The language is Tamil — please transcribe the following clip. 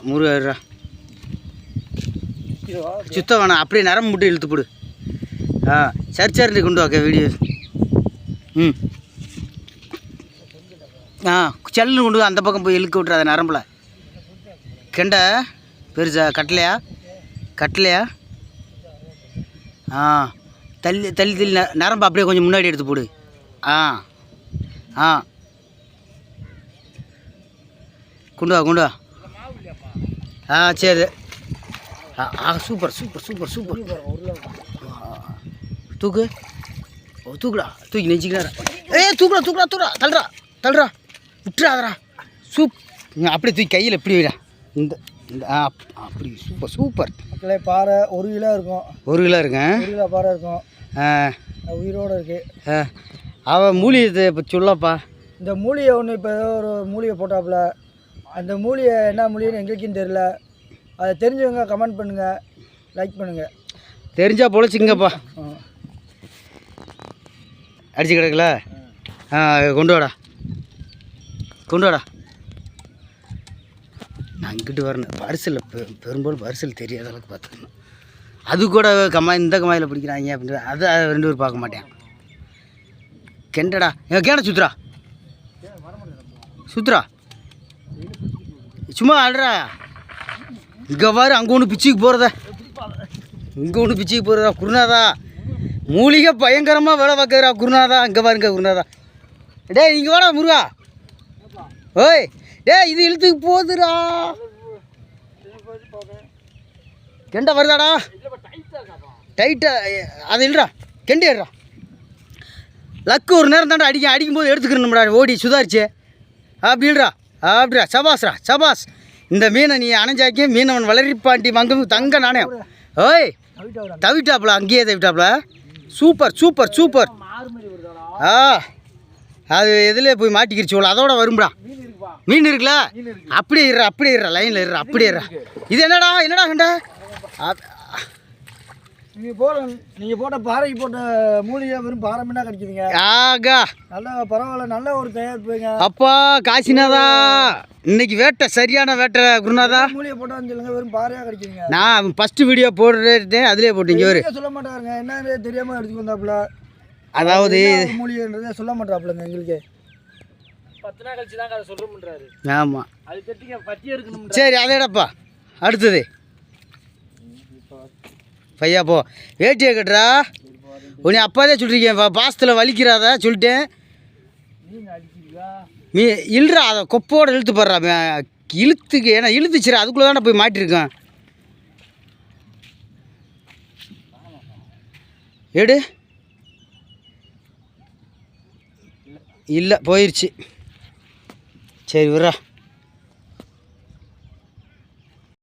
முருகா சுத்த வேணாம், அப்படியே நரம்பு மட்டும் இழுத்து போடு. சர்ச்சர்னு கொண்டு வாக்க வீடியோ. செல்லுன்னு கொண்டு அந்த பக்கம் போய் இழுக்க விட்றாத நரம்பில். கெண்டை பெருசா கட்டலையா தள்ளி தள்ளி தள்ளி நரம்பு அப்படியே கொஞ்சம் முன்னாடி எடுத்து போடு. கொண்டு வா. சரி. Super super super super. தூக்குடா தூக்கி நெஞ்சிக்கிறாரா. தூக்குடா தள்ளுறா விட்டுறாதரா. அப்படியே தூக்கி கையில் எப்படி விடா. இந்த அப்படி சூப்பர் சூப்பர். மக்களே பாறை 1 கிலோ இருக்கும். 1 கிலோ இருக்கும். 1 கிலோ பாறை இருக்கும். உயிரோடு இருக்குது. அவன் மூலிகை இப்போ சொல்லப்பா. இந்த மூலிகை ஒன்று இப்போ ஏதோ ஒரு மூலிகை போட்டாப்புல. அந்த மூலிகை என்ன மூலிகைன்னு எங்களுக்கும் தெரியல. அதை தெரிஞ்சவங்க கமெண்ட் பண்ணுங்கள், லைக் பண்ணுங்கள். தெரிஞ்சால் பொழைச்சிங்கப்பா. அடிச்சு கிடக்கல. கொண்டு வாடா. நான் இங்கிட்டு வரணும். பரிசில் பெரும்பாலும் பரிசில் தெரியாத அளவுக்கு பார்த்துக்கணும். அது கூட இந்த கமாயில் பிடிக்கிறாங்க அப்படின்ற அதை 2 பேர் பார்க்க மாட்டேன். கெண்டடா கேட சுத்துறா சும்மா ஆடுறா. இங்கே பாரு, அங்கே ஒன்று பிச்சுக்கு போகிறதா. குருநாதா மூலிகை பயங்கரமாக வேலை பார்க்குறா குருநாதா. இங்கே பாருங்க குருநாதா. டேய் இங்கே வாடா முருகா. ஓய் டேய் இது இழுத்துக்கு போகுதுடா. கெண்டை வருதாடா. டைட்டாக அது இல்லைடா. கெண்டை ஏடுறா. லக்கு ஒரு நேரம் தாண்டா அடிக்கும்போது எடுத்துக்கணும்டா. ஓடி சுதாரிச்சு அப்படின்றா. சபாஸ். இந்த மீனை நீ அணைஞ்சாக்கி மீனவன் வளரிப்பாண்டி மங்கம் தங்க நாணயம். ஓய் தவிட்டாப்புல, அங்கேயே தவிட்டாப்புல. சூப்பர். அது எதுலேயே போய் மாட்டிக்கிருச்சு. அதோட வரும்டா. மீன் இருக்குல்ல. அப்படியே இருறா லைனில் இருறா. அப்படியே இருறா. இது என்னடா கண்டா. நீங்கள் போட்ட பாறைக்கு போட்ட மூலிகை வெறும் பாறை மீனாக கிடைக்குதுங்க. நல்லா பரவாயில்ல, நல்ல ஒரு தயாரிப்புங்க. அப்பா காசிநாதா, இன்னைக்கு வேட்டை சரியான வேட்டை குருநாதா. மூலிகை போட்டான்னு சொல்லுங்க, வெறும் பாறையாக கிடைக்குதுங்க. நான் ஃபஸ்ட்டு வீடியோ போடுறேன், அதிலே போட்டீங்க. சொல்ல மாட்டாருங்க, என்னன்னு தெரியாமல் எடுத்துக்கு வந்தாப்புல. அதாவது மூலிகைன்றதை சொல்ல மாட்டாப்புலங்க எங்களுக்கு. 10 நாள் கழிச்சு தாங்க அதை சொல்கிறோம்ன்றாரு. ஆமாம், அது கட்டிங்க பட்டி எடுக்கணும். சரி அதேடாப்பா. அடுத்தது பையா போ வேட்டியை கட்டுறா. உன்னை அப்பாதே சொல்லிருக்கேன், பாசத்தில் வலிக்கிறாத சொல்லிட்டேன். நீ இல்றா, அதை கொப்போடு இழுத்து போடுறா. இழுத்துக்கு ஏன்னா இழுத்துச்சுரா, அதுக்குள்ளே தானே போய் மாட்டிருக்கேன். எடு. இல்லை போயிடுச்சு. சரி விட்றா.